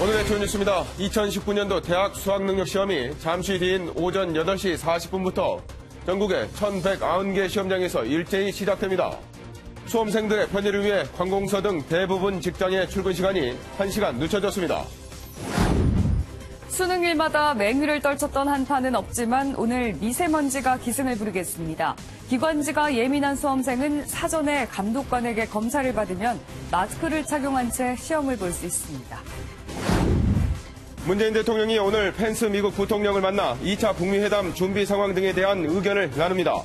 오늘의 주요 뉴스입니다. 2019년도 대학 수학능력시험이 잠시 뒤인 오전 8시 40분부터 전국의 1,190개 시험장에서 일제히 시작됩니다. 수험생들의 편의를 위해 관공서 등 대부분 직장의 출근 시간이 1시간 늦춰졌습니다. 수능일마다 맹위를 떨쳤던 한파는 없지만 오늘 미세먼지가 기승을 부리겠습니다. 기관지가 예민한 수험생은 사전에 감독관에게 검사를 받으면 마스크를 착용한 채 시험을 볼 수 있습니다. 문재인 대통령이 오늘 펜스 미국 부통령을 만나 2차 북미 회담 준비 상황 등에 대한 의견을 나눕니다.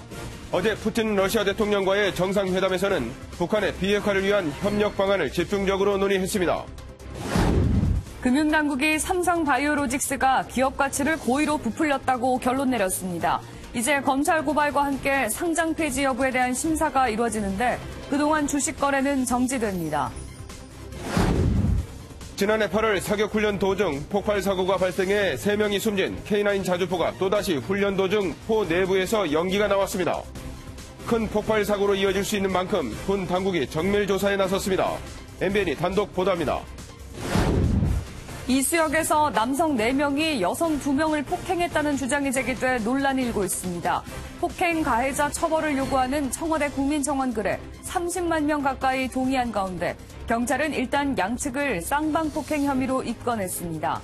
어제 푸틴 러시아 대통령과의 정상회담에서는 북한의 비핵화를 위한 협력 방안을 집중적으로 논의했습니다. 금융당국이 삼성바이오로직스가 기업 가치를 고의로 부풀렸다고 결론 내렸습니다. 이제 검찰 고발과 함께 상장 폐지 여부에 대한 심사가 이루어지는데 그동안 주식 거래는 정지됩니다. 지난해 8월 사격훈련 도중 폭발 사고가 발생해 3명이 숨진 K9 자주포가 또다시 훈련 도중 포 내부에서 연기가 나왔습니다. 큰 폭발 사고로 이어질 수 있는 만큼 군 당국이 정밀 조사에 나섰습니다. MBN이 단독 보도합니다. 이수역에서 남성 4명이 여성 2명을 폭행했다는 주장이 제기돼 논란이 일고 있습니다. 폭행 가해자 처벌을 요구하는 청와대 국민청원 글에 30만 명 가까이 동의한 가운데 경찰은 일단 양측을 쌍방폭행 혐의로 입건했습니다.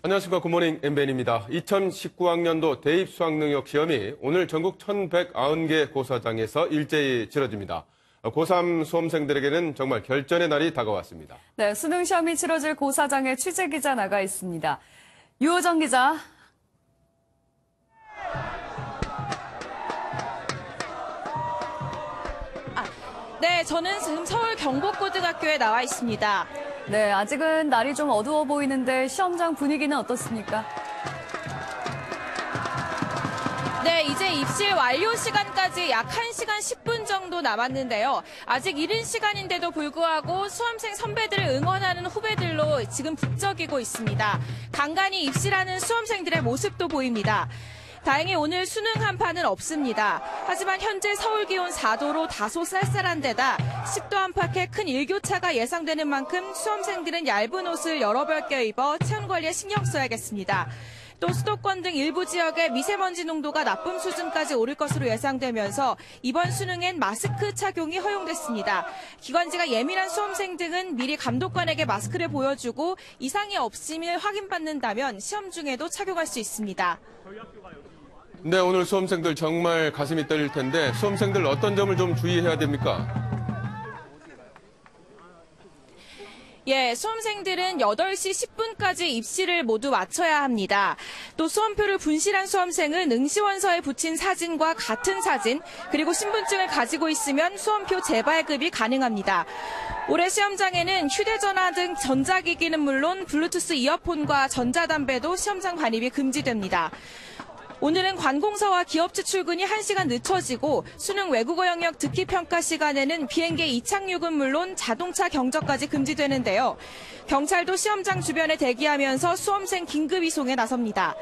안녕하십니까. 굿모닝 MBN입니다. 2019학년도 대입수학능력시험이 오늘 전국 1,190개 고사장에서 일제히 치러집니다. 고3 수험생들에게는 정말 결전의 날이 다가왔습니다. 네, 수능 시험이 치러질 고사장에 취재기자 나가 있습니다. 유호정 기자. 네, 저는 지금 서울 경복고등학교에 나와 있습니다. 네, 아직은 날이 좀 어두워 보이는데 시험장 분위기는 어떻습니까? 네, 이제 입실 완료 시간까지 약 1시간 10분 정도 남았는데요. 아직 이른 시간인데도 불구하고 수험생 선배들을 응원하는 후배들로 지금 북적이고 있습니다. 간간히 입실하는 수험생들의 모습도 보입니다. 다행히 오늘 수능 한파는 없습니다. 하지만 현재 서울 기온 4도로 다소 쌀쌀한 데다 습도 안팎의 큰 일교차가 예상되는 만큼 수험생들은 얇은 옷을 여러 벌 껴입어 체온 관리에 신경 써야겠습니다. 또 수도권 등 일부 지역의 미세먼지 농도가 나쁨 수준까지 오를 것으로 예상되면서 이번 수능엔 마스크 착용이 허용됐습니다. 기관지가 예민한 수험생 등은 미리 감독관에게 마스크를 보여주고 이상이 없음을 확인받는다면 시험 중에도 착용할 수 있습니다. 네, 오늘 수험생들 정말 가슴이 떨릴 텐데 수험생들 어떤 점을 좀 주의해야 됩니까? 예, 수험생들은 8시 10분까지 입시를 모두 마쳐야 합니다. 또 수험표를 분실한 수험생은 응시원서에 붙인 사진과 같은 사진, 그리고 신분증을 가지고 있으면 수험표 재발급이 가능합니다. 올해 시험장에는 휴대전화 등 전자기기는 물론 블루투스 이어폰과 전자담배도 시험장 반입이 금지됩니다. 오늘은 관공서와 기업체 출근이 1시간 늦춰지고 수능 외국어 영역 듣기 평가 시간에는 비행기 이착륙은 물론 자동차 경적까지 금지되는데요. 경찰도 시험장 주변에 대기하면서 수험생 긴급 이송에 나섭니다.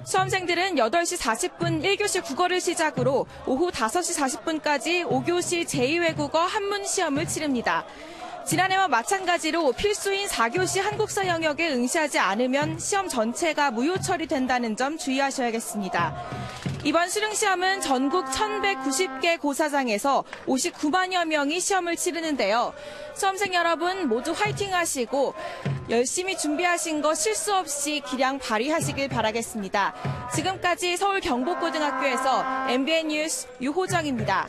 수험생들은 8시 40분 1교시 국어를 시작으로 오후 5시 40분까지 5교시 제2외국어 한문 시험을 치릅니다. 지난해와 마찬가지로 필수인 4교시 한국사 영역에 응시하지 않으면 시험 전체가 무효 처리된다는 점 주의하셔야겠습니다. 이번 수능 시험은 전국 1,190개 고사장에서 59만여 명이 시험을 치르는데요. 수험생 여러분 모두 화이팅 하시고 열심히 준비하신 거 실수 없이 기량 발휘하시길 바라겠습니다. 지금까지 서울 경복고등학교에서 MBN 뉴스 유호정입니다.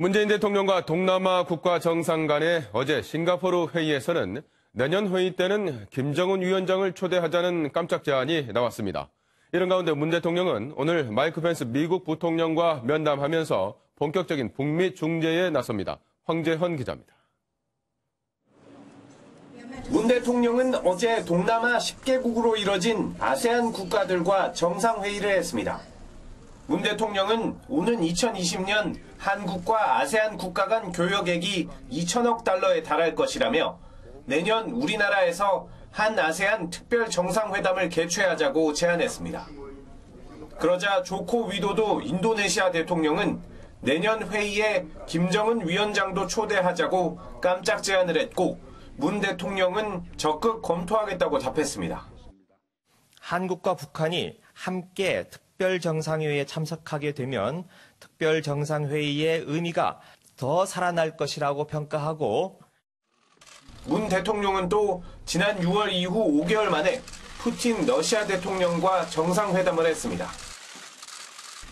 문재인 대통령과 동남아 국가 정상 간의 어제 싱가포르 회의에서는 내년 회의 때는 김정은 위원장을 초대하자는 깜짝 제안이 나왔습니다. 이런 가운데 문 대통령은 오늘 마이크 펜스 미국 부통령과 면담하면서 본격적인 북미 중재에 나섭니다. 황재헌 기자입니다. 문 대통령은 어제 동남아 10개국으로 이뤄진 아세안 국가들과 정상회의를 했습니다. 문 대통령은 오는 2020년 한국과 아세안 국가 간 교역액이 2천억 달러에 달할 것이라며 내년 우리나라에서 한 아세안 특별 정상회담을 개최하자고 제안했습니다. 그러자 조코 위도도 인도네시아 대통령은 내년 회의에 김정은 위원장도 초대하자고 깜짝 제안을 했고 문 대통령은 적극 검토하겠다고 답했습니다. 한국과 북한이 함께 특별정상회의에 참석하게 되면 특별정상회의의 의미가 더 살아날 것이라고 평가하고 문 대통령은 또 지난 6월 이후 5개월 만에 푸틴 러시아 대통령과 정상회담을 했습니다.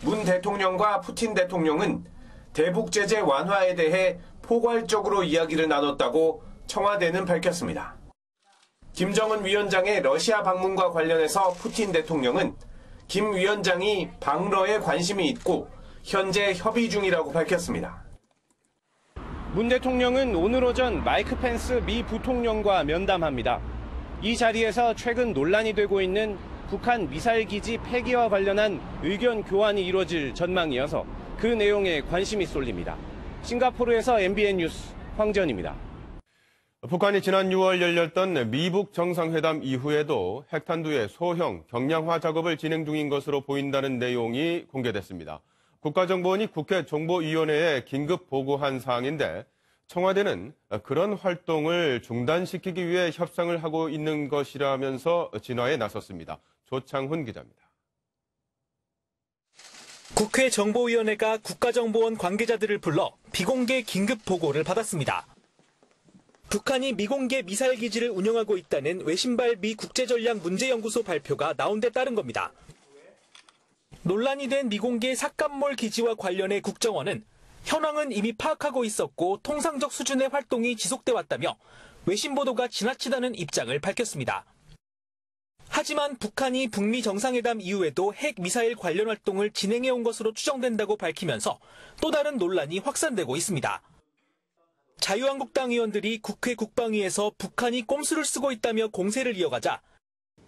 문 대통령과 푸틴 대통령은 대북 제재 완화에 대해 포괄적으로 이야기를 나눴다고 청와대는 밝혔습니다. 김정은 위원장의 러시아 방문과 관련해서 푸틴 대통령은 김 위원장이 방러에 관심이 있고 현재 협의 중이라고 밝혔습니다. 문 대통령은 오늘 오전 마이크 펜스 미 부통령과 면담합니다. 이 자리에서 최근 논란이 되고 있는 북한 미사일 기지 폐기와 관련한 의견 교환이 이루어질 전망이어서 그 내용에 관심이 쏠립니다. 싱가포르에서 MBN 뉴스 황지연입니다. 북한이 지난 6월 열렸던 미북 정상회담 이후에도 핵탄두의 소형 경량화 작업을 진행 중인 것으로 보인다는 내용이 공개됐습니다. 국가정보원이 국회 정보위원회에 긴급 보고한 사항인데 청와대는 그런 활동을 중단시키기 위해 협상을 하고 있는 것이라면서 진화에 나섰습니다. 조창훈 기자입니다. 국회 정보위원회가 국가정보원 관계자들을 불러 비공개 긴급 보고를 받았습니다. 북한이 미공개 미사일 기지를 운영하고 있다는 외신발 미 국제전략문제연구소 발표가 나온 데 따른 겁니다. 논란이 된 미공개 삭감몰 기지와 관련해 국정원은 현황은 이미 파악하고 있었고 통상적 수준의 활동이 지속돼 왔다며 외신 보도가 지나치다는 입장을 밝혔습니다. 하지만 북한이 북미 정상회담 이후에도 핵 미사일 관련 활동을 진행해온 것으로 추정된다고 밝히면서 또 다른 논란이 확산되고 있습니다. 자유한국당 의원들이 국회 국방위에서 북한이 꼼수를 쓰고 있다며 공세를 이어가자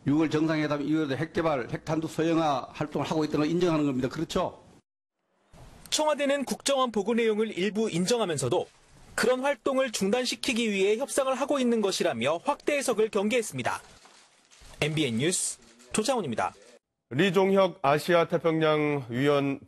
6월 정상회담 이후에도 핵개발, 핵탄두 소형화 활동을 하고 있다는 걸 인정하는 겁니다. 그렇죠? 청와대는 국정원 보고 내용을 일부 인정하면서도 그런 활동을 중단시키기 위해 협상을 하고 있는 것이라며 확대 해석을 경계했습니다. MBN 뉴스 조창훈입니다. 리종혁 아시아태평양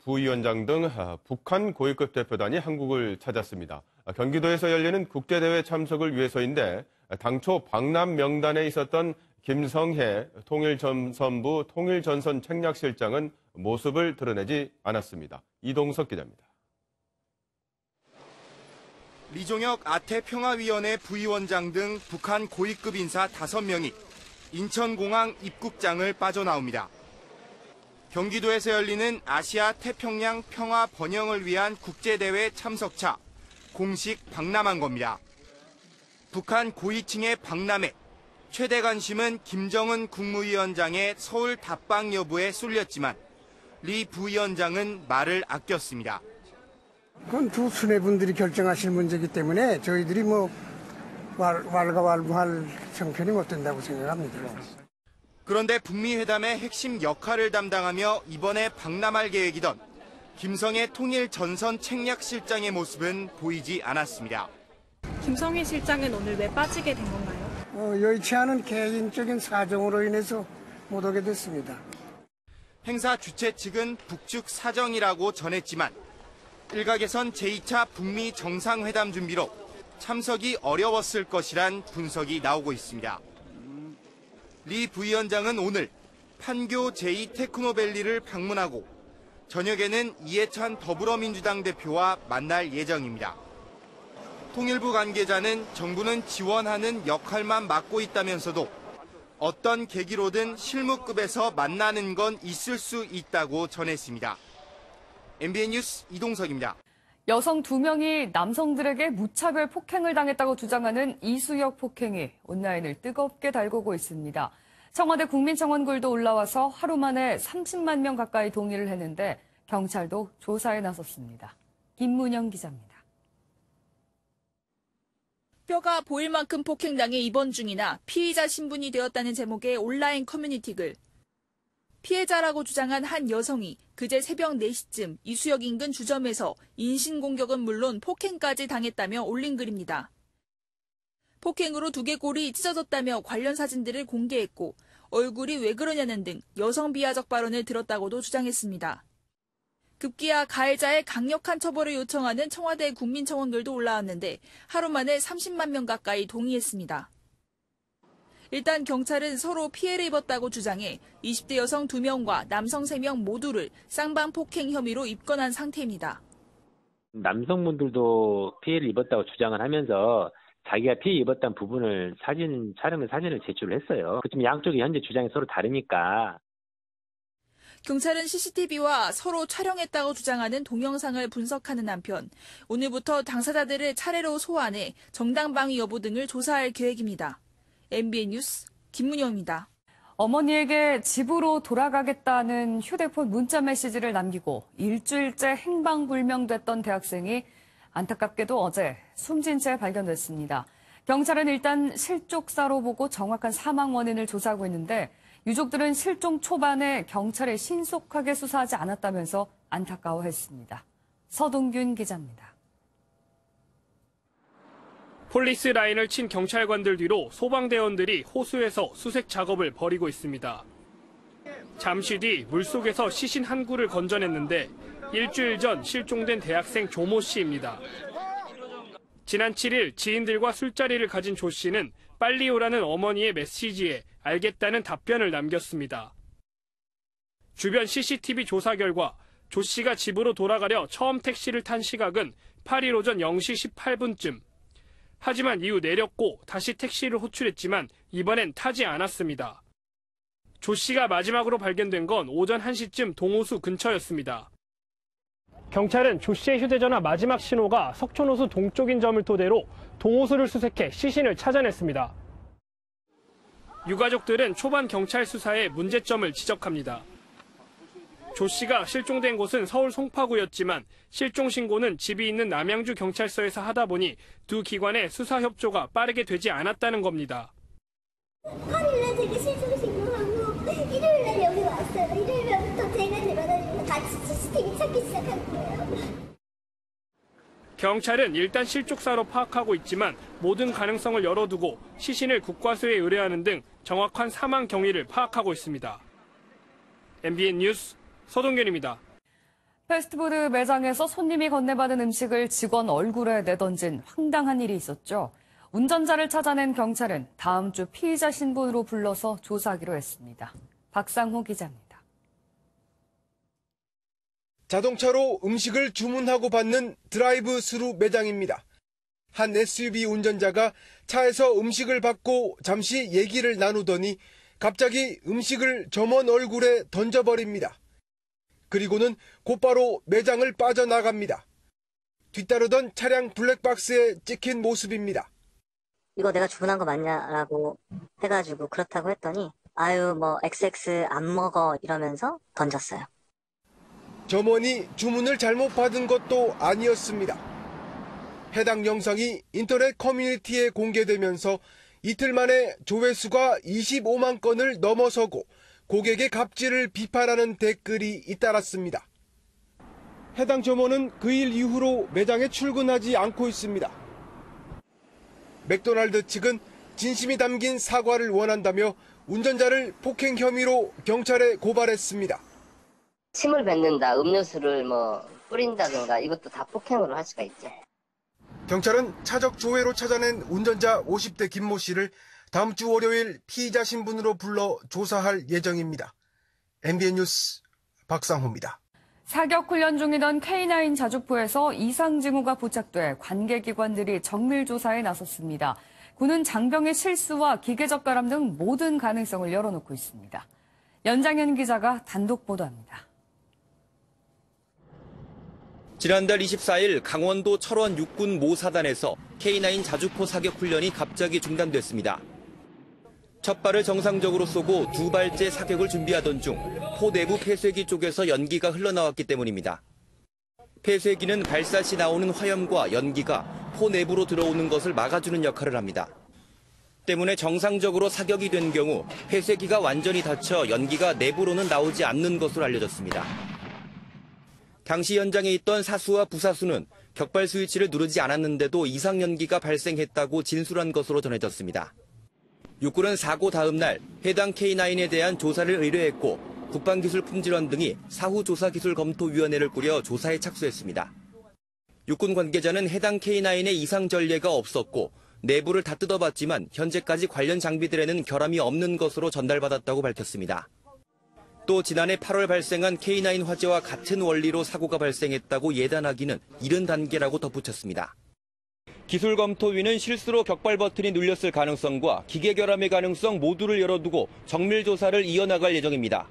부위원장 등 북한 고위급 대표단이 한국을 찾았습니다. 경기도에서 열리는 국제대회 참석을 위해서인데 당초 방남 명단에 있었던 김성해 통일전선부 통일전선 책략실장은 모습을 드러내지 않았습니다. 이동석 기자입니다. 리종혁 아태평화위원회 부위원장 등 북한 고위급 인사 5명이 인천공항 입국장을 빠져나옵니다. 경기도에서 열리는 아시아 태평양 평화 번영을 위한 국제대회 참석차 공식 방남한 겁니다. 북한 고위층의 방남에 최대 관심은 김정은 국무위원장의 서울 답방 여부에 쏠렸지만 리 부위원장은 말을 아꼈습니다. 그건 두 수뇌분들이 결정하실 문제이기 때문에 저희들이 왈가왈부할 형편이 못 된다고 생각합니다. 그런데 북미 회담의 핵심 역할을 담당하며 이번에 방남할 계획이던 김성해 통일 전선 책략실장의 모습은 보이지 않았습니다. 김성해 실장은 오늘 왜 빠지게 된 건가요? 여의치 않은 개인적인 사정으로 인해서 못 오게 됐습니다. 행사 주최 측은 북측 사정이라고 전했지만 일각에선 제2차 북미 정상회담 준비로 참석이 어려웠을 것이란 분석이 나오고 있습니다. 리 부위원장은 오늘 판교 제2테크노밸리를 방문하고 저녁에는 이해찬 더불어민주당 대표와 만날 예정입니다. 통일부 관계자는 정부는 지원하는 역할만 맡고 있다면서도 어떤 계기로든 실무급에서 만나는 건 있을 수 있다고 전했습니다. MBN 뉴스 이동석입니다. 여성 2명이 남성들에게 무차별 폭행을 당했다고 주장하는 이수역 폭행이 온라인을 뜨겁게 달구고 있습니다. 청와대 국민청원글도 올라와서 하루 만에 30만 명 가까이 동의를 했는데 경찰도 조사에 나섰습니다. 김문영 기자입니다. 뼈가 보일 만큼 폭행당해 입원 중이나 피의자 신분이 되었다는 제목의 온라인 커뮤니티 글. 피해자라고 주장한 한 여성이 그제 새벽 4시쯤 이수역 인근 주점에서 인신공격은 물론 폭행까지 당했다며 올린 글입니다. 폭행으로 두개골이 찢어졌다며 관련 사진들을 공개했고 얼굴이 왜 그러냐는 등 여성 비하적 발언을 들었다고도 주장했습니다. 급기야 가해자의 강력한 처벌을 요청하는 청와대 국민청원글도 올라왔는데 하루 만에 30만 명 가까이 동의했습니다. 일단 경찰은 서로 피해를 입었다고 주장해 20대 여성 2명과 남성 3명 모두를 쌍방 폭행 혐의로 입건한 상태입니다. 남성분들도 피해를 입었다고 주장을 하면서 자기가 피해 입었다는 부분을 촬영한 사진을 제출을 했어요. 그렇지만 양쪽이 현재 주장이 서로 다르니까. 경찰은 CCTV와 서로 촬영했다고 주장하는 동영상을 분석하는 한편 오늘부터 당사자들을 차례로 소환해 정당방위 여부 등을 조사할 계획입니다. MBN 뉴스 김문영입니다. 어머니에게 집으로 돌아가겠다는 휴대폰 문자 메시지를 남기고 일주일째 행방불명됐던 대학생이 안타깝게도 어제 숨진 채 발견됐습니다. 경찰은 일단 실족사로 보고 정확한 사망 원인을 조사하고 있는데 유족들은 실종 초반에 경찰에 신속하게 수사하지 않았다면서 안타까워했습니다. 서동균 기자입니다. 폴리스 라인을 친 경찰관들 뒤로 소방대원들이 호수에서 수색 작업을 벌이고 있습니다. 잠시 뒤 물속에서 시신 한 구를 건져냈는데 일주일 전 실종된 대학생 조모 씨입니다. 지난 7일 지인들과 술자리를 가진 조 씨는 빨리 오라는 어머니의 메시지에 알겠다는 답변을 남겼습니다. 주변 CCTV 조사 결과 조 씨가 집으로 돌아가려 처음 택시를 탄 시각은 8일 오전 0시 18분쯤. 하지만 이후 내렸고 다시 택시를 호출했지만 이번엔 타지 않았습니다. 조 씨가 마지막으로 발견된 건 오전 1시쯤 동호수 근처였습니다. 경찰은 조 씨의 휴대전화 마지막 신호가 석촌호수 동쪽인 점을 토대로 동호수를 수색해 시신을 찾아냈습니다. 유가족들은 초반 경찰 수사에 문제점을 지적합니다. 조 씨가 실종된 곳은 서울 송파구였지만 실종 신고는 집이 있는 남양주 경찰서에서 하다 보니 두 기관의 수사 협조가 빠르게 되지 않았다는 겁니다. 화요일날 제가 실종 신고하고 일요일날 여기 왔어요. 일요일부터 제가 데려다니면서 같이 CCTV 찾기 시작한 거예요. 경찰은 일단 실족사로 파악하고 있지만 모든 가능성을 열어두고 시신을 국과수에 의뢰하는 등 정확한 사망 경위를 파악하고 있습니다. MBN 뉴스 서동균입니다. 패스트푸드 매장에서 손님이 건네받은 음식을 직원 얼굴에 내던진 황당한 일이 있었죠. 운전자를 찾아낸 경찰은 다음 주 피의자 신분으로 불러서 조사하기로 했습니다. 박상호 기자입니다. 자동차로 음식을 주문하고 받는 드라이브 스루 매장입니다. 한 SUV 운전자가 차에서 음식을 받고 잠시 얘기를 나누더니 갑자기 음식을 점원 얼굴에 던져버립니다. 그리고는 곧바로 매장을 빠져나갑니다. 뒤따르던 차량 블랙박스에 찍힌 모습입니다. 이거 내가 주문한 거 맞냐라고 해가지고 그렇다고 했더니 아유 뭐 XX 안 먹어 이러면서 던졌어요. 점원이 주문을 잘못 받은 것도 아니었습니다. 해당 영상이 인터넷 커뮤니티에 공개되면서 이틀 만에 조회수가 25만 건을 넘어서고 고객의 갑질을 비판하는 댓글이 잇따랐습니다. 해당 점원은 그 일 이후로 매장에 출근하지 않고 있습니다. 맥도날드 측은 진심이 담긴 사과를 원한다며 운전자를 폭행 혐의로 경찰에 고발했습니다. 침을 뱉는다, 음료수를 뿌린다든가 이것도 다 폭행으로 할 수가 있죠. 경찰은 차적 조회로 찾아낸 운전자 50대 김모 씨를 다음 주 월요일 피의자 신분으로 불러 조사할 예정입니다. MBN 뉴스 박상호입니다. 사격 훈련 중이던 K9 자주포에서 이상 징후가 포착돼 관계기관들이 정밀 조사에 나섰습니다. 군은 장병의 실수와 기계적 가람 등 모든 가능성을 열어놓고 있습니다. 연장현 기자가 단독 보도합니다. 지난달 24일 강원도 철원 육군 모사단에서 K9 자주포 사격 훈련이 갑자기 중단됐습니다. 첫 발을 정상적으로 쏘고 두 발째 사격을 준비하던 중 포 내부 폐쇄기 쪽에서 연기가 흘러나왔기 때문입니다. 폐쇄기는 발사 시 나오는 화염과 연기가 포 내부로 들어오는 것을 막아주는 역할을 합니다. 때문에 정상적으로 사격이 된 경우 폐쇄기가 완전히 닫혀 연기가 내부로는 나오지 않는 것으로 알려졌습니다. 당시 현장에 있던 사수와 부사수는 격발 스위치를 누르지 않았는데도 이상 연기가 발생했다고 진술한 것으로 전해졌습니다. 육군은 사고 다음 날 해당 K9에 대한 조사를 의뢰했고 국방기술품질원 등이 사후조사기술검토위원회를 꾸려 조사에 착수했습니다. 육군 관계자는 해당 K9의 이상 전례가 없었고 내부를 다 뜯어봤지만 현재까지 관련 장비들에는 결함이 없는 것으로 전달받았다고 밝혔습니다. 또 지난해 8월 발생한 K9 화재와 같은 원리로 사고가 발생했다고 예단하기는 이른 단계라고 덧붙였습니다. 기술검토위는 실수로 격발 버튼이 눌렸을 가능성과 기계 결함의 가능성 모두를 열어두고 정밀 조사를 이어나갈 예정입니다.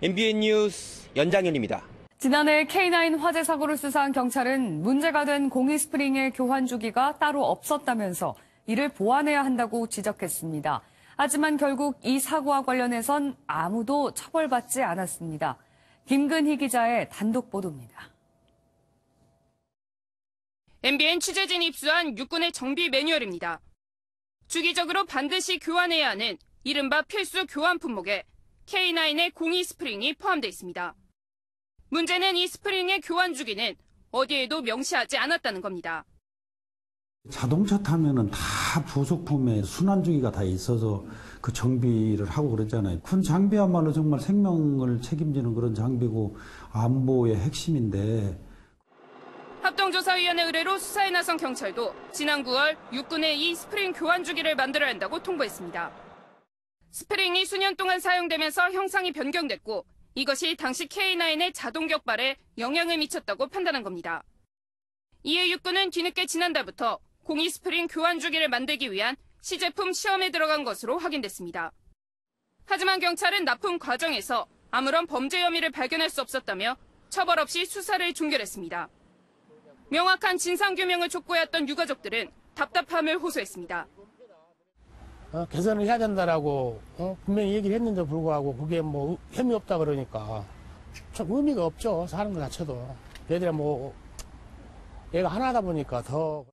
MBN 뉴스 연장현입니다. 지난해 K9 화재 사고를 수사한 경찰은 문제가 된 공이 스프링의 교환 주기가 따로 없었다면서 이를 보완해야 한다고 지적했습니다. 하지만 결국 이 사고와 관련해선 아무도 처벌받지 않았습니다. 김근희 기자의 단독 보도입니다. MBN 취재진이 입수한 육군의 정비 매뉴얼입니다. 주기적으로 반드시 교환해야 하는 이른바 필수 교환 품목에 K9의 공이 스프링이 포함되어 있습니다. 문제는 이 스프링의 교환 주기는 어디에도 명시하지 않았다는 겁니다. 자동차 타면은 다 부속품에 순환 주기가 다 있어서 그 정비를 하고 그러잖아요. 군 장비야말로 정말 생명을 책임지는 그런 장비고 안보의 핵심인데. 합동조사위원회 의뢰로 수사에 나선 경찰도 지난 9월 육군에 이 스프링 교환 주기를 만들어야 한다고 통보했습니다. 스프링이 수년 동안 사용되면서 형상이 변경됐고 이것이 당시 K9의 자동 격발에 영향을 미쳤다고 판단한 겁니다. 이에 육군은 뒤늦게 지난달부터 공이 스프링 교환 주기를 만들기 위한 시제품 시험에 들어간 것으로 확인됐습니다. 하지만 경찰은 납품 과정에서 아무런 범죄 혐의를 발견할 수 없었다며 처벌 없이 수사를 종결했습니다. 명확한 진상규명을 촉구해왔던 유가족들은 답답함을 호소했습니다. 개선을 해야 된다라고 분명히 얘기를 했는데 불구하고 그게 뭐 혐의 없다 그러니까 좀 의미가 없죠. 사는 것 자체도. 얘들이 뭐 얘가 하나다 보니까 더.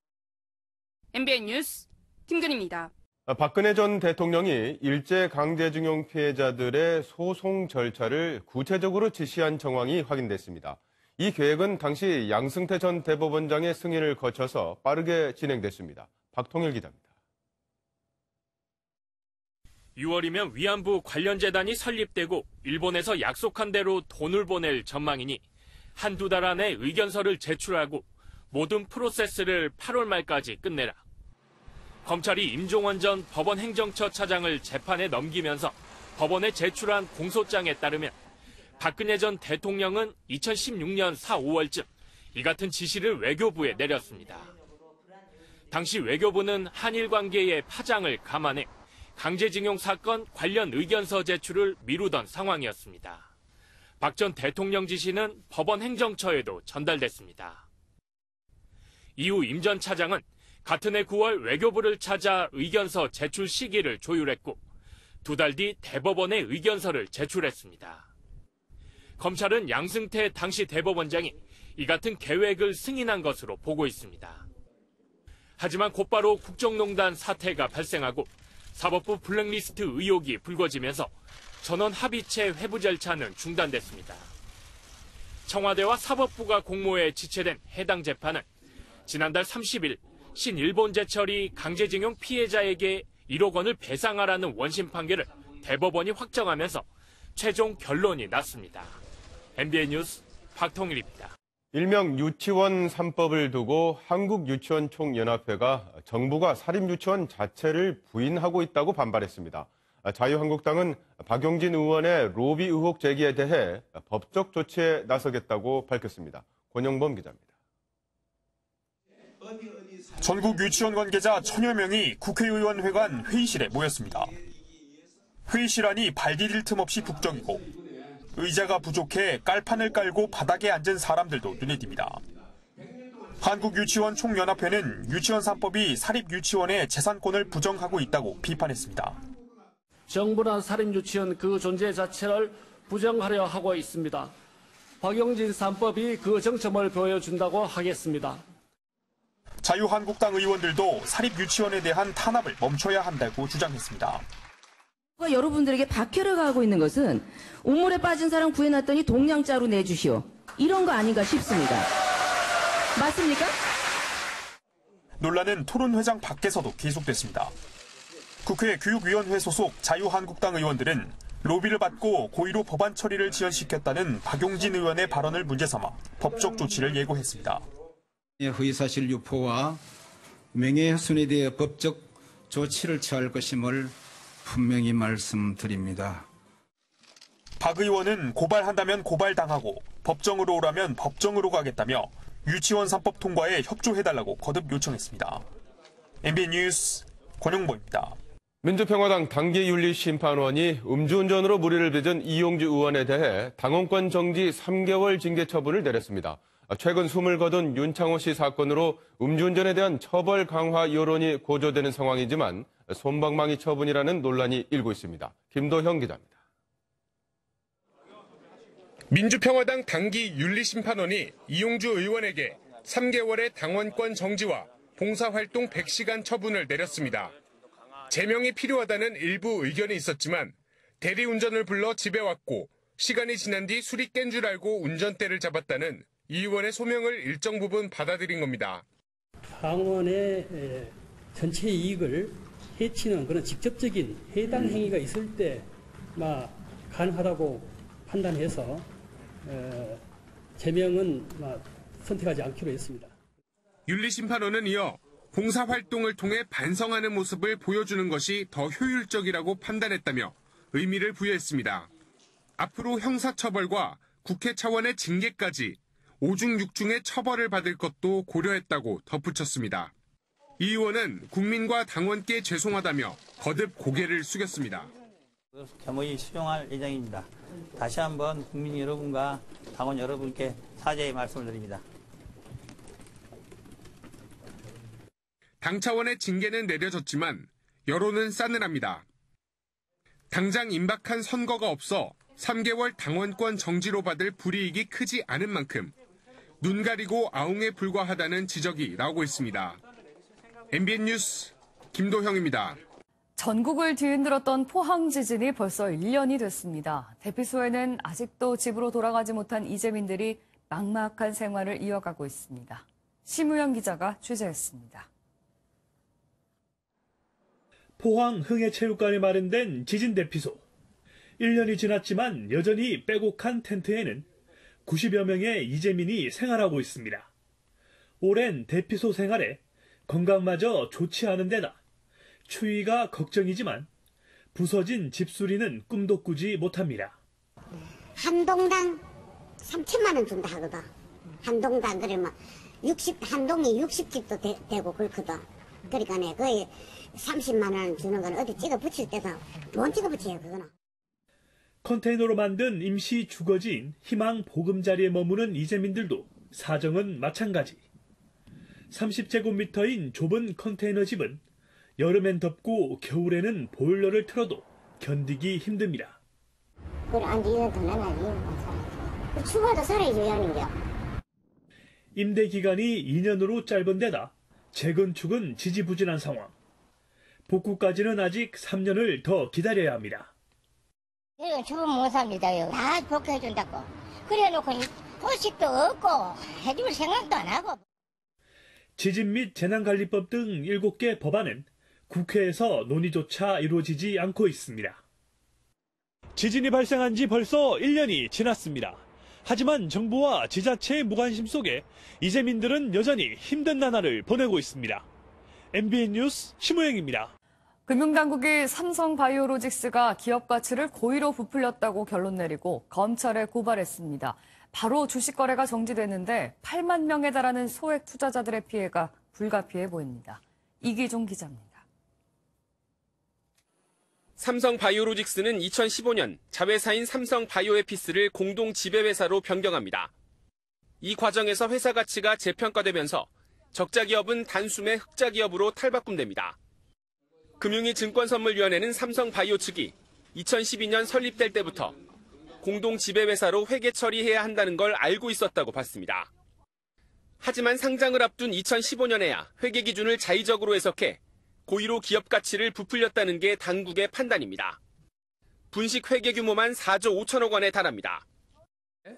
MBN 뉴스 김근희입니다. 박근혜 전 대통령이 일제강제징용 피해자들의 소송 절차를 구체적으로 지시한 정황이 확인됐습니다. 이 계획은 당시 양승태 전 대법원장의 승인을 거쳐서 빠르게 진행됐습니다. 박통일 기자입니다. 6월이면 위안부 관련 재단이 설립되고 일본에서 약속한 대로 돈을 보낼 전망이니 한두 달 안에 의견서를 제출하고 모든 프로세스를 8월 말까지 끝내라. 검찰이 임종원 전 법원 행정처 차장을 재판에 넘기면서 법원에 제출한 공소장에 따르면 박근혜 전 대통령은 2016년 4, 5월쯤 이 같은 지시를 외교부에 내렸습니다. 당시 외교부는 한일 관계의 파장을 감안해 강제징용 사건 관련 의견서 제출을 미루던 상황이었습니다. 박 전 대통령 지시는 법원 행정처에도 전달됐습니다. 이후 임 전 차장은 같은 해 9월 외교부를 찾아 의견서 제출 시기를 조율했고 2달 뒤 대법원에 의견서를 제출했습니다. 검찰은 양승태 당시 대법원장이 이 같은 계획을 승인한 것으로 보고 있습니다. 하지만 곧바로 국정농단 사태가 발생하고 사법부 블랙리스트 의혹이 불거지면서 전원 합의체 회부 절차는 중단됐습니다. 청와대와 사법부가 공모해 지체된 해당 재판은 지난달 30일 신일본제철이 강제징용 피해자에게 1억 원을 배상하라는 원심 판결을 대법원이 확정하면서 최종 결론이 났습니다. MBN 뉴스 박통일입니다. 일명 유치원 3법을 두고 한국유치원총연합회가 정부가 사립유치원 자체를 부인하고 있다고 반발했습니다. 자유한국당은 박용진 의원의 로비 의혹 제기에 대해 법적 조치에 나서겠다고 밝혔습니다. 권영범 기자입니다. 전국 유치원 관계자 1000여 명이 국회의원회관 회의실에 모였습니다. 회의실 안이 발 디딜 틈 없이 북적이고 의자가 부족해 깔판을 깔고 바닥에 앉은 사람들도 눈에 띕니다. 한국유치원총연합회는 유치원 3법이 사립유치원의 재산권을 부정하고 있다고 비판했습니다. 정부나 사립유치원 그 존재 자체를 부정하려 하고 있습니다. 박용진 3법이 그 정점을 보여준다고 하겠습니다. 자유한국당 의원들도 사립유치원에 대한 탄압을 멈춰야 한다고 주장했습니다. 여러분들에게 박해를 가하고 있는 것은 우물에 빠진 사람 구해놨더니 동양자로 내주시오. 이런 거 아닌가 싶습니다. 맞습니까? 논란은 토론회장 밖에서도 계속됐습니다. 국회 교육위원회 소속 자유한국당 의원들은 로비를 받고 고의로 법안 처리를 지연시켰다는 박용진 의원의 발언을 문제 삼아 법적 조치를 예고했습니다. 허위사실 유포와 명예훼손에 대해 법적 조치를 취할 것임을 분명히 말씀드립니다. 박 의원은 고발한다면 고발당하고 법정으로 오라면 법정으로 가겠다며 유치원 3법 통과에 협조해달라고 거듭 요청했습니다. MBN 뉴스 권영보입니다. 민주평화당 당기윤리심판원이 음주운전으로 무리를 빚은 이용주 의원에 대해 당원권 정지 3개월 징계 처분을 내렸습니다. 최근 숨을 거둔 윤창호 씨 사건으로 음주운전에 대한 처벌 강화 여론이 고조되는 상황이지만 솜방망이 처분이라는 논란이 일고 있습니다. 김도형 기자입니다. 민주평화당 당기윤리심판원이 이용주 의원에게 3개월의 당원권 정지와 봉사활동 100시간 처분을 내렸습니다. 제명이 필요하다는 일부 의견이 있었지만 대리운전을 불러 집에 왔고 시간이 지난 뒤 술이 깬 줄 알고 운전대를 잡았다는 이 의원의 소명을 일정 부분 받아들인 겁니다. 당원의 전체 이익을 해치는 그런 직접적인 해당 행위가 있을 때 가능하다고 판단해서 제명은 선택하지 않기로 했습니다. 윤리심판원은 이어 봉사활동을 통해 반성하는 모습을 보여주는 것이 더 효율적이라고 판단했다며 의미를 부여했습니다. 앞으로 형사처벌과 국회 차원의 징계까지 5중 6중의 처벌을 받을 것도 고려했다고 덧붙였습니다. 이 의원은 국민과 당원께 죄송하다며 거듭 고개를 숙였습니다. 겸허히 수용할 예정입니다. 다시 한번 국민 여러분과 당원 여러분께 사죄의 말씀을 드립니다. 당 차원의 징계는 내려졌지만 여론은 싸늘합니다. 당장 임박한 선거가 없어 3개월 당원권 정지로 받을 불이익이 크지 않은 만큼 눈 가리고 아웅에 불과하다는 지적이 나오고 있습니다. MBN 뉴스 김도형입니다. 전국을 뒤흔들었던 포항 지진이 벌써 1년이 됐습니다. 대피소에는 아직도 집으로 돌아가지 못한 이재민들이 막막한 생활을 이어가고 있습니다. 심우영 기자가 취재했습니다. 포항 흥해체육관에 마련된 지진 대피소. 1년이 지났지만 여전히 빼곡한 텐트에는 90여 명의 이재민이 생활하고 있습니다. 오랜 대피소 생활에 건강마저 좋지 않은 데다 추위가 걱정이지만 부서진 집수리는 꿈도 꾸지 못합니다. 한 동당 3천만 원 준다 하거든. 한 동당 그러면 한 동이 60집도 되고 그렇거든. 그러니까 거의 30만 원 주는 건 어디 찍어 붙일 때도 못 찍어 붙여요, 그거는. 컨테이너로 만든 임시 주거지인 희망 보금자리에 머무는 이재민들도 사정은 마찬가지. 30제곱미터인 좁은 컨테이너 집은 여름엔 덥고 겨울에는 보일러를 틀어도 견디기 힘듭니다. 그걸 안 지는 더 나나지. 추가도 살아줘야 하는 겨. 임대 기간이 2년으로 짧은 데다 재건축은 지지부진한 상황. 복구까지는 아직 3년을 더 기다려야 합니다. 이건 주부 못 삽니다요. 다 복구해준다고. 그래놓고 소식도 없고 해줄 생각도 안 하고. 지진 및 재난관리법 등 7개 법안은 국회에서 논의조차 이루어지지 않고 있습니다. 지진이 발생한 지 벌써 1년이 지났습니다. 하지만 정부와 지자체의 무관심 속에 이재민들은 여전히 힘든 나날을 보내고 있습니다. MBN 뉴스 심우영입니다. 금융당국이 삼성바이오로직스가 기업 가치를 고의로 부풀렸다고 결론 내리고 검찰에 고발했습니다. 바로 주식 거래가 정지됐는데 8만 명에 달하는 소액 투자자들의 피해가 불가피해 보입니다. 이기종 기자입니다. 삼성바이오로직스는 2015년 자회사인 삼성바이오에피스를 공동 지배회사로 변경합니다. 이 과정에서 회사 가치가 재평가되면서 적자 기업은 단숨에 흑자 기업으로 탈바꿈됩니다. 금융위증권선물위원회는 삼성바이오 측이 2012년 설립될 때부터 공동 지배회사로 회계 처리해야 한다는 걸 알고 있었다고 봤습니다. 하지만 상장을 앞둔 2015년에야 회계 기준을 자의적으로 해석해 고의로 기업 가치를 부풀렸다는 게 당국의 판단입니다. 분식 회계 규모만 4조 5천억 원에 달합니다.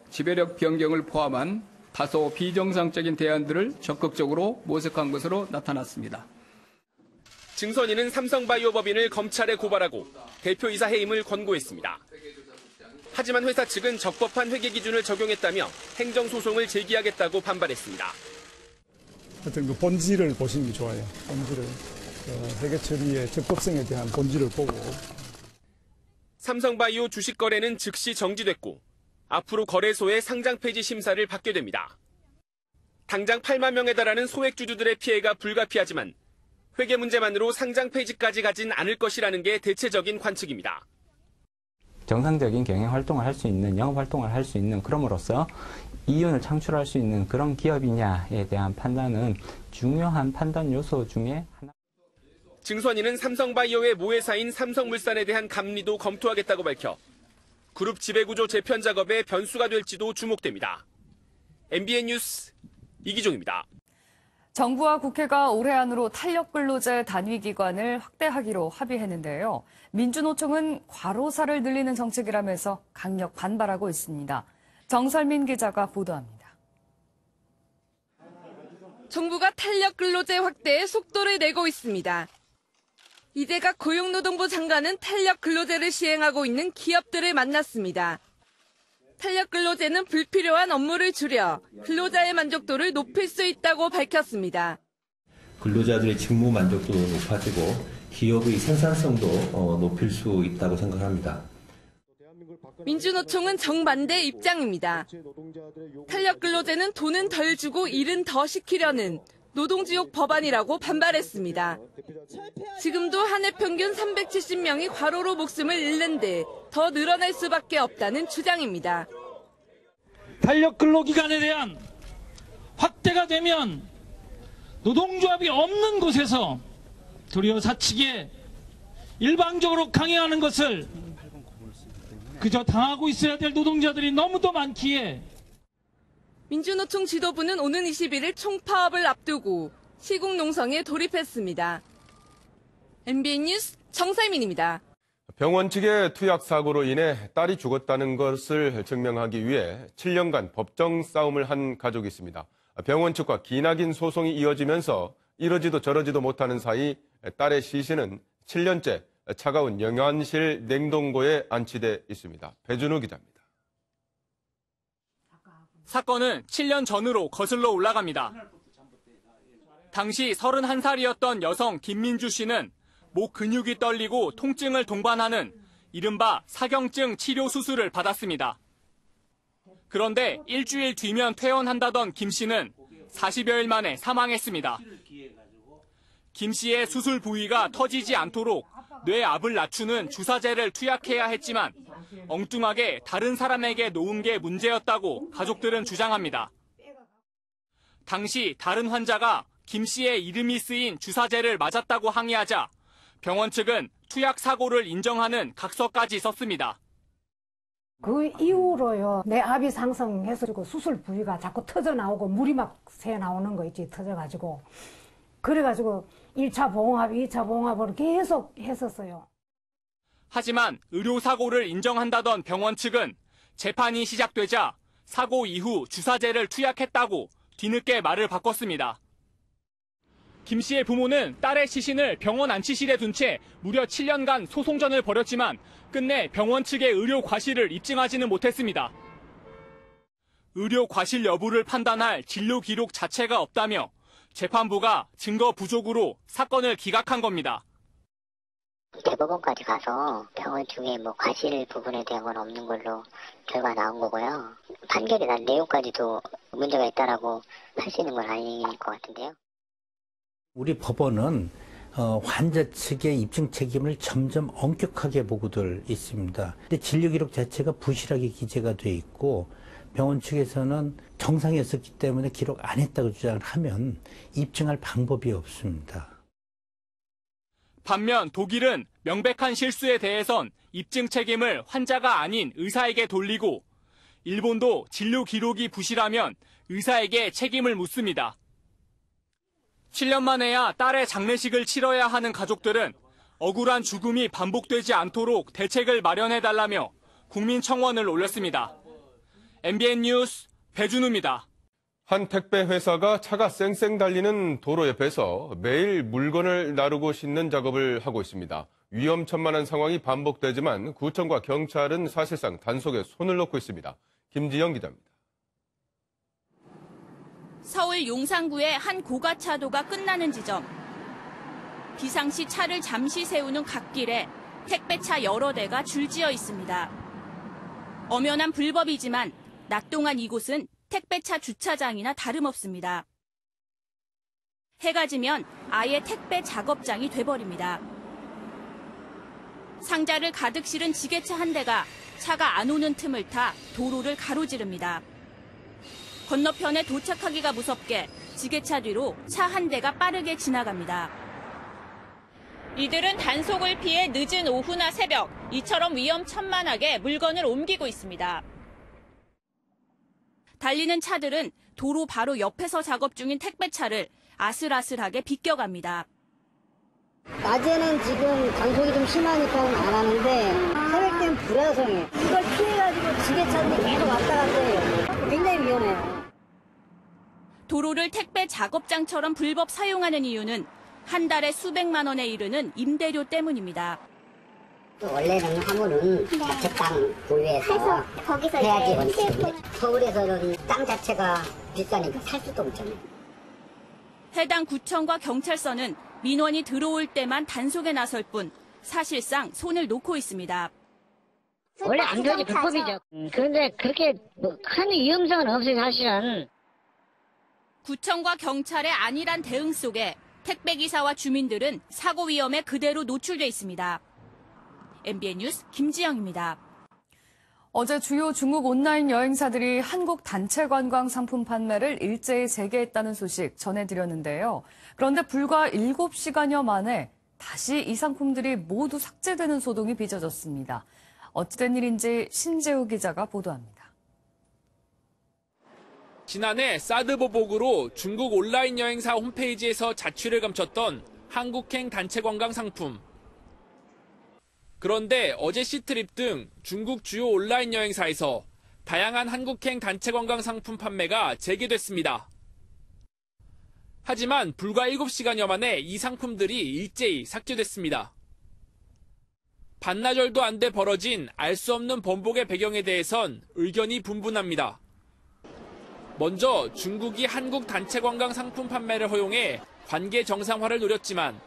지배력 변경을 포함한 다소 비정상적인 대안들을 적극적으로 모색한 것으로 나타났습니다. 증선이는 삼성바이오 법인을 검찰에 고발하고 대표이사 해임을 권고했습니다. 하지만 회사 측은 적법한 회계 기준을 적용했다며 행정소송을 제기하겠다고 반발했습니다. 하여튼 그 본질을 보시는 게 좋아요. 본질을. 회계 처리의 적법성에 대한 본질을 보고. 삼성바이오 주식 거래는 즉시 정지됐고 앞으로 거래소의 상장 폐지 심사를 받게 됩니다. 당장 8만 명에 달하는 소액주주들의 피해가 불가피하지만 회계 문제만으로 상장 폐지까지 가진 않을 것이라는 게 대체적인 관측입니다. 정상적인 경영 활동을 할 수 있는, 영업 활동을 할 수 있는, 그럼으로써 이윤을 창출할 수 있는 그런 기업이냐에 대한 판단은 중요한 판단 요소 중에 하나. 증선이는 삼성바이오의 모회사인 삼성물산에 대한 감리도 검토하겠다고 밝혀 그룹 지배구조 재편 작업에 변수가 될지도 주목됩니다. MBN 뉴스 이기종입니다. 정부와 국회가 올해 안으로 탄력근로제 단위기간을 확대하기로 합의했는데요. 민주노총은 과로사를 늘리는 정책이라면서 강력 반발하고 있습니다. 정설민 기자가 보도합니다. 정부가 탄력근로제 확대에 속도를 내고 있습니다. 이재갑 고용노동부 장관은 탄력근로제를 시행하고 있는 기업들을 만났습니다. 탄력근로제는 불필요한 업무를 줄여 근로자의 만족도를 높일 수 있다고 밝혔습니다. 근로자들의 직무 만족도도 높아지고 기업의 생산성도 높일 수 있다고 생각합니다. 민주노총은 정반대 입장입니다. 탄력근로제는 돈은 덜 주고 일은 더 시키려는 노동지옥 법안이라고 반발했습니다. 지금도 한 해 평균 370명이 과로로 목숨을 잃는 데 더 늘어날 수밖에 없다는 주장입니다. 탄력근로기간에 대한 확대가 되면 노동조합이 없는 곳에서 도리어 사측에 일방적으로 강행하는 것을 그저 당하고 있어야 될 노동자들이 너무도 많기에 민주노총 지도부는 오는 21일 총파업을 앞두고 시국 농성에 돌입했습니다. MBN 뉴스 정살민입니다. 병원 측의 투약 사고로 인해 딸이 죽었다는 것을 증명하기 위해 7년간 법정 싸움을 한 가족이 있습니다. 병원 측과 기나긴 소송이 이어지면서 이러지도 저러지도 못하는 사이 딸의 시신은 7년째 차가운 영안실 냉동고에 안치돼 있습니다. 배준우 기자입니다. 사건은 7년 전으로 거슬러 올라갑니다. 당시 31살이었던 여성 김민주 씨는 목 근육이 떨리고 통증을 동반하는 이른바 사경증 치료 수술을 받았습니다. 그런데 일주일 뒤면 퇴원한다던 김 씨는 40여일 만에 사망했습니다. 김 씨의 수술 부위가 터지지 않도록 뇌압을 낮추는 주사제를 투약해야 했지만 엉뚱하게 다른 사람에게 놓은 게 문제였다고 가족들은 주장합니다. 당시 다른 환자가 김 씨의 이름이 쓰인 주사제를 맞았다고 항의하자 병원 측은 투약 사고를 인정하는 각서까지 썼습니다. 그 이후로요, 뇌압이 상승해서 수술 부위가 자꾸 터져 나오고 물이 막 새 나오는 거 있지, 터져가지고. 그래가지고 1차 봉합, 2차 봉합을 계속 했었어요. 하지만 의료사고를 인정한다던 병원 측은 재판이 시작되자 사고 이후 주사제를 투약했다고 뒤늦게 말을 바꿨습니다. 김 씨의 부모는 딸의 시신을 병원 안치실에 둔 채 무려 7년간 소송전을 벌였지만 끝내 병원 측의 의료 과실을 입증하지는 못했습니다. 의료 과실 여부를 판단할 진료 기록 자체가 없다며 재판부가 증거 부족으로 사건을 기각한 겁니다. 대법원까지 가서 병원 중에 과실 부분에 대한 건 없는 걸로 결과 나온 거고요. 판결이 난 내용까지도 문제가 있다라고 할 수 있는 건 아닌 것 같은데요. 우리 법원은 환자 측의 입증 책임을 점점 엄격하게 보고들 있습니다. 근데 진료 기록 자체가 부실하게 기재가 돼 있고 병원 측에서는 정상이었었기 때문에 기록 안 했다고 주장을 하면 입증할 방법이 없습니다. 반면 독일은 명백한 실수에 대해선 입증 책임을 환자가 아닌 의사에게 돌리고 일본도 진료 기록이 부실하면 의사에게 책임을 묻습니다. 7년 만에야 딸의 장례식을 치러야 하는 가족들은 억울한 죽음이 반복되지 않도록 대책을 마련해달라며 국민청원을 올렸습니다. MBN 뉴스 배준우입니다. 한 택배 회사가 차가 쌩쌩 달리는 도로 옆에서 매일 물건을 나르고 싣는 작업을 하고 있습니다. 위험천만한 상황이 반복되지만 구청과 경찰은 사실상 단속에 손을 놓고 있습니다. 김지영 기자입니다. 서울 용산구의 한 고가차도가 끝나는 지점. 비상시 차를 잠시 세우는 갓길에 택배차 여러 대가 줄지어 있습니다. 엄연한 불법이지만 낮 동안 이곳은 택배차 주차장이나 다름없습니다. 해가 지면 아예 택배 작업장이 돼버립니다. 상자를 가득 실은 지게차 한 대가 차가 안 오는 틈을 타 도로를 가로지릅니다. 건너편에 도착하기가 무섭게 지게차 뒤로 차 한 대가 빠르게 지나갑니다. 이들은 단속을 피해 늦은 오후나 새벽 이처럼 위험천만하게 물건을 옮기고 있습니다. 달리는 차들은 도로 바로 옆에서 작업 중인 택배차를 아슬아슬하게 비껴갑니다. 낮에는 지금 단속이 좀 심하니까 안 하는데 새벽 때는 불야성해. 이걸 피해가지고 지게차들이 계속 왔다 갔다 해요. 굉장히 위험해요. 도로를 택배 작업장처럼 불법 사용하는 이유는 한 달에 수백만 원에 이르는 임대료 때문입니다. 원래는 화물은 적당 보유해서 거기서 해야지 원칙인데 서울에서는 땅 자체가 비싸니까 살 수도 없잖아요. 해당 구청과 경찰서는 민원이 들어올 때만 단속에 나설 뿐 사실상 손을 놓고 있습니다. 원래 안 되지 불법이죠. 그런데 그렇게 큰 위험성은 없어요 사실은. 구청과 경찰의 안일한 대응 속에 택배기사와 주민들은 사고 위험에 그대로 노출돼 있습니다. MBN 뉴스 김지영입니다. 어제 주요 중국 온라인 여행사들이 한국 단체 관광 상품 판매를 일제히 재개했다는 소식 전해드렸는데요. 그런데 불과 7시간여 만에 다시 이 상품들이 모두 삭제되는 소동이 빚어졌습니다. 어찌된 일인지 신재우 기자가 보도합니다. 지난해 사드 보복으로 중국 온라인 여행사 홈페이지에서 자취를 감췄던 한국행 단체 관광 상품. 그런데 어제 시트립 등 중국 주요 온라인 여행사에서 다양한 한국행 단체 관광 상품 판매가 재개됐습니다. 하지만 불과 7시간여 만에 이 상품들이 일제히 삭제됐습니다. 반나절도 안 돼 벌어진 알 수 없는 번복의 배경에 대해선 의견이 분분합니다. 먼저 중국이 한국 단체 관광 상품 판매를 허용해 관계 정상화를 노렸지만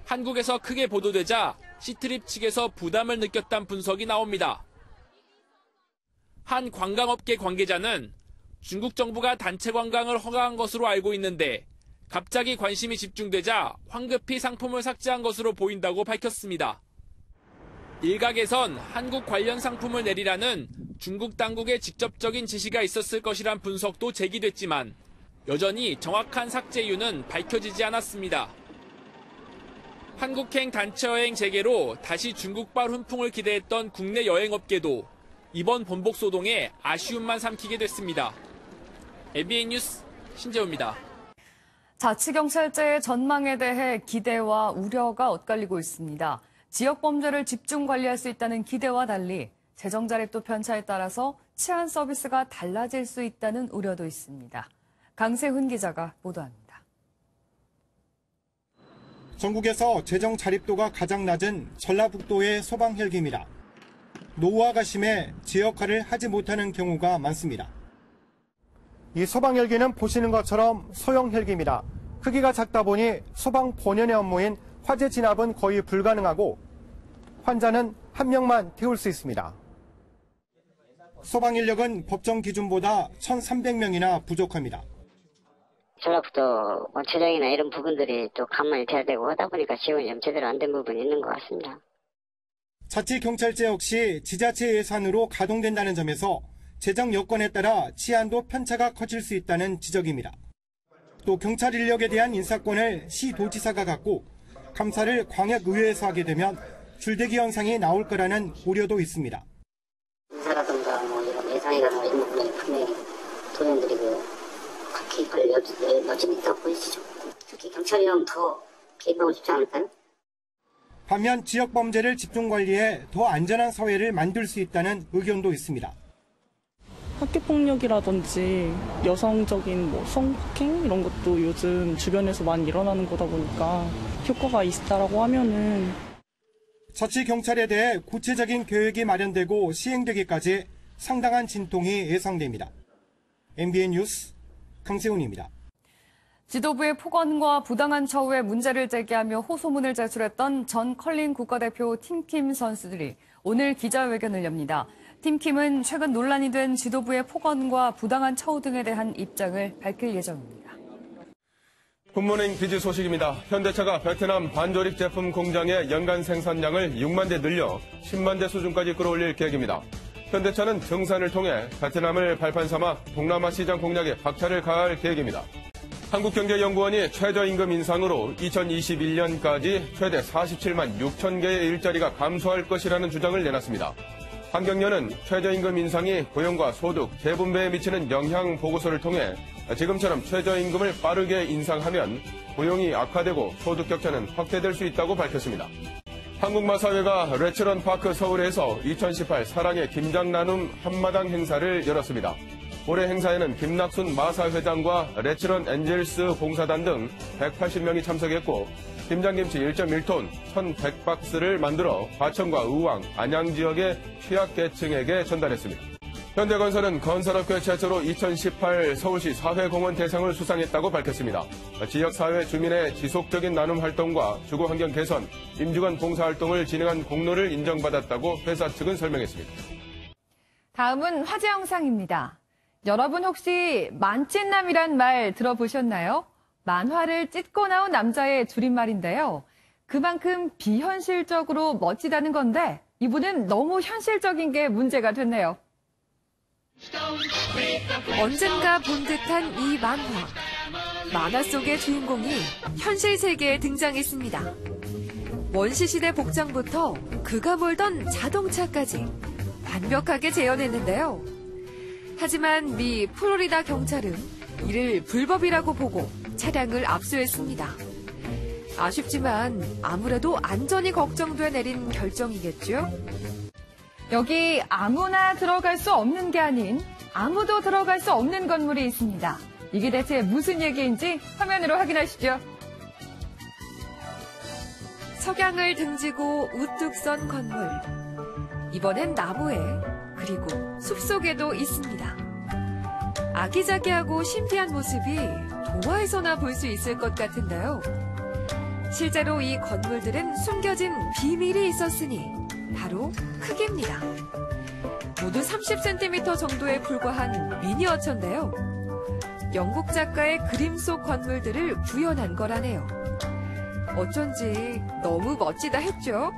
한국에서 크게 보도되자 시트립 측에서 부담을 느꼈다는 분석이 나옵니다. 한 관광업계 관계자는 중국 정부가 단체 관광을 허가한 것으로 알고 있는데 갑자기 관심이 집중되자 황급히 상품을 삭제한 것으로 보인다고 밝혔습니다. 일각에선 한국 관련 상품을 내리라는 중국 당국의 직접적인 지시가 있었을 것이란 분석도 제기됐지만 여전히 정확한 삭제 이유는 밝혀지지 않았습니다. 한국행 단체 여행 재개로 다시 중국발 훈풍을 기대했던 국내 여행업계도 이번 번복 소동에 아쉬움만 삼키게 됐습니다. MBN 뉴스 신재우입니다. 자치경찰제의 전망에 대해 기대와 우려가 엇갈리고 있습니다. 지역 범죄를 집중 관리할 수 있다는 기대와 달리 재정 자립도 편차에 따라서 치안 서비스가 달라질 수 있다는 우려도 있습니다. 강세훈 기자가 보도합니다. 전국에서 재정 자립도가 가장 낮은 전라북도의 소방헬기입니다. 노후화가 심해 제 역할을 하지 못하는 경우가 많습니다. 이 소방헬기는 보시는 것처럼 소형 헬기입니다. 크기가 작다 보니 소방 본연의 업무인 화재 진압은 거의 불가능하고 환자는 한 명만 태울 수 있습니다. 소방 인력은 법정 기준보다 1,300명이나 부족합니다. 전라북도 원초적이나 이런 부분들이 또 간만이 돼야 되고 하다 보니까 지원이 좀 제대로 안 된 부분이 있는 것 같습니다. 자치경찰제 역시 지자체 예산으로 가동된다는 점에서 재정 여건에 따라 치안도 편차가 커질 수 있다는 지적입니다. 또 경찰 인력에 대한 인사권을 시도지사가 갖고 감사를 광역의회에서 하게 되면 줄대기 현상이 나올 거라는 우려도 있습니다. 인사라든가 이런 예산이라든가 이런 부분이 분명히 도의원들이 각기 이걸 여진이 있다고 보이시죠. 특히 경찰이랑 더 개입하고 싶지 않을까요? 반면 지역 범죄를 집중 관리해 더 안전한 사회를 만들 수 있다는 의견도 있습니다. 학교폭력이라든지 여성적인 성폭행 이런 것도 요즘 주변에서 많이 일어나는 거다 보니까 효과가 있다라고 하면은 자치경찰에 대해 구체적인 계획이 마련되고 시행되기까지 상당한 진통이 예상됩니다. MBN 뉴스 강세훈입니다. 지도부의 폭언과 부당한 처우에 문제를 제기하며 호소문을 제출했던 전 컬링 국가대표 팀킴 선수들이 오늘 기자회견을 엽니다. 팀킴은 최근 논란이 된 지도부의 폭언과 부당한 처우 등에 대한 입장을 밝힐 예정입니다. 굿모닝 비즈 소식입니다. 현대차가 베트남 반조립 제품 공장의 연간 생산량을 6만 대 늘려 10만 대 수준까지 끌어올릴 계획입니다. 현대차는 증산을 통해 베트남을 발판 삼아 동남아 시장 공략에 박차를 가할 계획입니다. 한국경제연구원이 최저임금 인상으로 2021년까지 최대 47만 6천 개의 일자리가 감소할 것이라는 주장을 내놨습니다. 한경련은 최저임금 인상이 고용과 소득, 재분배에 미치는 영향 보고서를 통해 지금처럼 최저임금을 빠르게 인상하면 고용이 악화되고 소득 격차는 확대될 수 있다고 밝혔습니다. 한국마사회가 레츠런파크 서울에서 2018 사랑의 김장 나눔 한마당 행사를 열었습니다. 올해 행사에는 김낙순 마사회장과 레츠런 엔젤스 봉사단 등 180명이 참석했고 김장김치 1.1톤 1,100박스를 만들어 과천과 의왕, 안양 지역의 취약계층에게 전달했습니다. 현대건설은 건설업계 최초로 2018 서울시 사회공헌 대상을 수상했다고 밝혔습니다. 지역사회 주민의 지속적인 나눔 활동과 주거환경 개선, 임직원 봉사활동을 진행한 공로를 인정받았다고 회사 측은 설명했습니다. 다음은 화제 영상입니다. 여러분 혹시 만찢남이란 말 들어보셨나요? 만화를 찢고 나온 남자의 줄임말인데요. 그만큼 비현실적으로 멋지다는 건데 이분은 너무 현실적인 게 문제가 됐네요. 언젠가 본 듯한 이 만화. 만화 속의 주인공이 현실 세계에 등장했습니다. 원시시대 복장부터 그가 몰던 자동차까지 완벽하게 재현했는데요. 하지만 미 플로리다 경찰은 이를 불법이라고 보고 차량을 압수했습니다. 아쉽지만 아무래도 안전이 걱정돼 내린 결정이겠죠? 여기 아무나 들어갈 수 없는 게 아닌 아무도 들어갈 수 없는 건물이 있습니다. 이게 대체 무슨 얘기인지 화면으로 확인하시죠. 석양을 등지고 우뚝 선 건물. 이번엔 나무에 그리고 숲속에도 있습니다. 아기자기하고 신비한 모습이 동화에서나 볼 수 있을 것 같은데요. 실제로 이 건물들은 숨겨진 비밀이 있었으니 바로 크기입니다. 모두 30cm 정도에 불과한 미니어처인데요. 영국 작가의 그림 속 건물들을 구현한 거라네요. 어쩐지 너무 멋지다 했죠?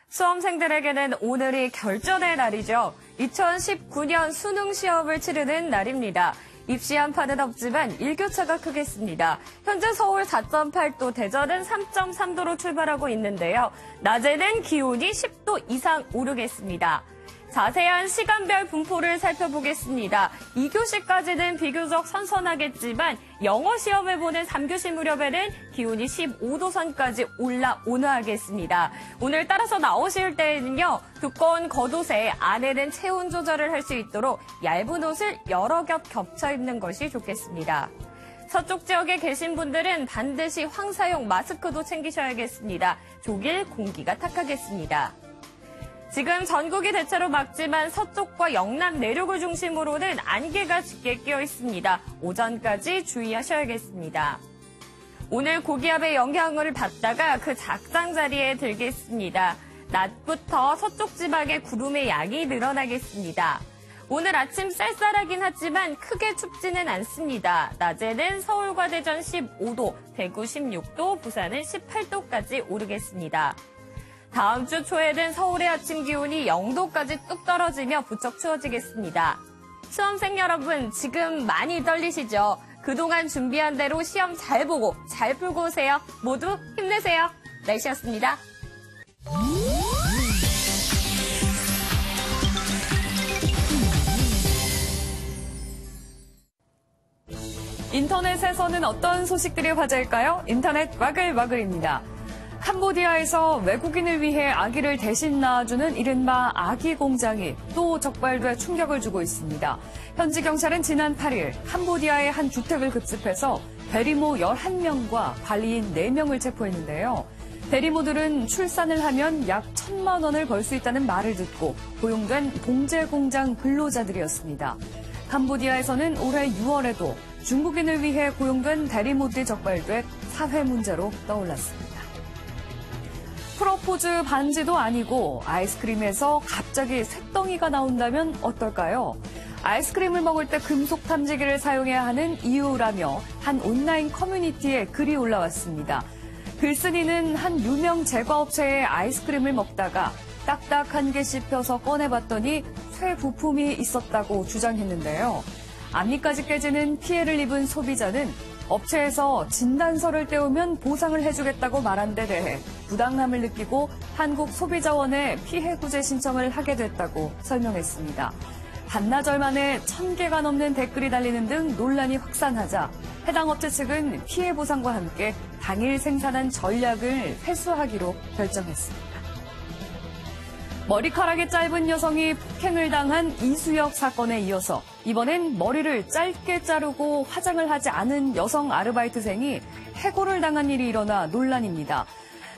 수험생들에게는 오늘이 결전의 날이죠. 2019년 수능 시험을 치르는 날입니다. 입시 한파는 없지만 일교차가 크겠습니다. 현재 서울 4.8도, 대전은 3.3도로 출발하고 있는데요. 낮에는 기온이 10도 이상 오르겠습니다. 자세한 시간별 분포를 살펴보겠습니다. 2교시까지는 비교적 선선하겠지만 영어 시험을 보는 3교시 무렵에는 기온이 15도 선까지 올라오너하겠습니다. 오늘 따라서 나오실 때에는요. 두꺼운 겉옷에 안에는 체온 조절을 할 수 있도록 얇은 옷을 여러 겹 겹쳐 입는 것이 좋겠습니다. 서쪽 지역에 계신 분들은 반드시 황사용 마스크도 챙기셔야겠습니다. 조길 공기가 탁하겠습니다. 지금 전국이 대체로 맑지만 서쪽과 영남 내륙을 중심으로는 안개가 짙게 끼어 있습니다. 오전까지 주의하셔야겠습니다. 오늘 고기압의 영향을 받다가 그 작장자리에 들겠습니다. 낮부터 서쪽 지방에 구름의 양이 늘어나겠습니다. 오늘 아침 쌀쌀하긴 하지만 크게 춥지는 않습니다. 낮에는 서울과 대전 15도, 대구 16도, 부산은 18도까지 오르겠습니다. 다음 주 초에는 서울의 아침 기온이 0도까지 뚝 떨어지며 부쩍 추워지겠습니다. 수험생 여러분, 지금 많이 떨리시죠? 그동안 준비한 대로 시험 잘 보고 잘 풀고 오세요. 모두 힘내세요. 날씨였습니다. 인터넷에서는 어떤 소식들이 화제일까요? 인터넷 와글와글입니다. 캄보디아에서 외국인을 위해 아기를 대신 낳아주는 이른바 아기 공장이 또 적발돼 충격을 주고 있습니다. 현지 경찰은 지난 8일 캄보디아의 한 주택을 급습해서 대리모 11명과 관리인 4명을 체포했는데요. 대리모들은 출산을 하면 약 1,000만 원을 벌 수 있다는 말을 듣고 고용된 봉제 공장 근로자들이었습니다. 캄보디아에서는 올해 6월에도 중국인을 위해 고용된 대리모들이 적발돼 사회 문제로 떠올랐습니다. 프로포즈 반지도 아니고 아이스크림에서 갑자기 쇳덩이가 나온다면 어떨까요? 아이스크림을 먹을 때 금속 탐지기를 사용해야 하는 이유라며 한 온라인 커뮤니티에 글이 올라왔습니다. 글쓴이는 한 유명 제과업체의 아이스크림을 먹다가 딱딱한 게 씹혀서 꺼내봤더니 쇠 부품이 있었다고 주장했는데요. 앞니까지 깨지는 피해를 입은 소비자는 업체에서 진단서를 떼오면 보상을 해주겠다고 말한 데 대해 부당함을 느끼고 한국소비자원에 피해 구제 신청을 하게 됐다고 설명했습니다. 반나절 만에 1,000개가 넘는 댓글이 달리는 등 논란이 확산하자 해당 업체 측은 피해 보상과 함께 당일 생산한 전략을 회수하기로 결정했습니다. 머리카락이 짧은 여성이 폭행을 당한 이수역 사건에 이어서 이번엔 머리를 짧게 자르고 화장을 하지 않은 여성 아르바이트생이 해고를 당한 일이 일어나 논란입니다.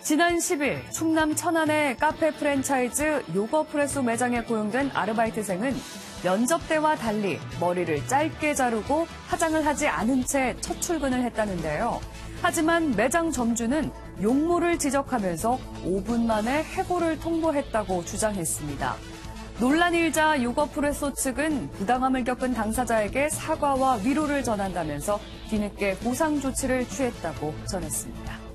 지난 10일 충남 천안의 카페 프랜차이즈 요거프레소 매장에 고용된 아르바이트생은 면접 때와 달리 머리를 짧게 자르고 화장을 하지 않은 채 첫 출근을 했다는데요. 하지만 매장 점주는 용모를 지적하면서 5분 만에 해고를 통보했다고 주장했습니다. 논란이 일자 요거프레소 측은 부당함을 겪은 당사자에게 사과와 위로를 전한다면서 뒤늦게 보상 조치를 취했다고 전했습니다.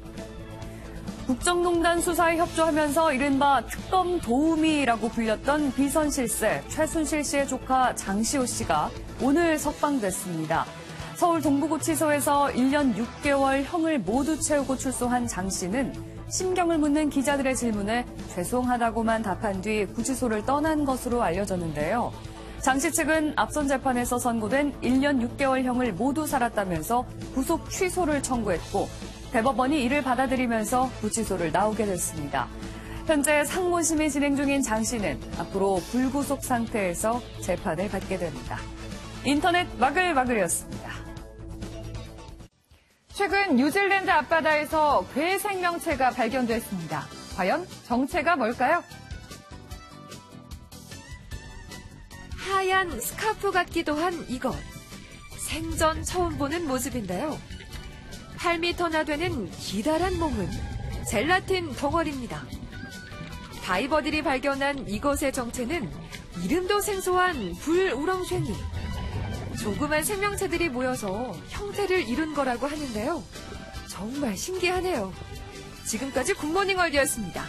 국정농단 수사에 협조하면서 이른바 특검 도우미라고 불렸던 비선실세 최순실 씨의 조카 장시호 씨가 오늘 석방됐습니다. 서울 동부구치소에서 1년 6개월 형을 모두 채우고 출소한 장 씨는 심경을 묻는 기자들의 질문에 죄송하다고만 답한 뒤 구치소를 떠난 것으로 알려졌는데요. 장 씨 측은 앞선 재판에서 선고된 1년 6개월형을 모두 살았다면서 구속 취소를 청구했고 대법원이 이를 받아들이면서 구치소를 나오게 됐습니다. 현재 상고심이 진행 중인 장 씨는 앞으로 불구속 상태에서 재판을 받게 됩니다. 인터넷 마글마글이었습니다. 최근 뉴질랜드 앞바다에서 괴 생명체가 발견됐습니다. 과연 정체가 뭘까요? 하얀 스카프 같기도 한 이것. 생전 처음 보는 모습인데요. 8m나 되는 기다란 몸은 젤라틴 덩어리입니다. 다이버들이 발견한 이것의 정체는 이름도 생소한 불우렁쉥이. 조그만 생명체들이 모여서 형태를 이룬 거라고 하는데요. 정말 신기하네요. 지금까지 굿모닝 월드였습니다.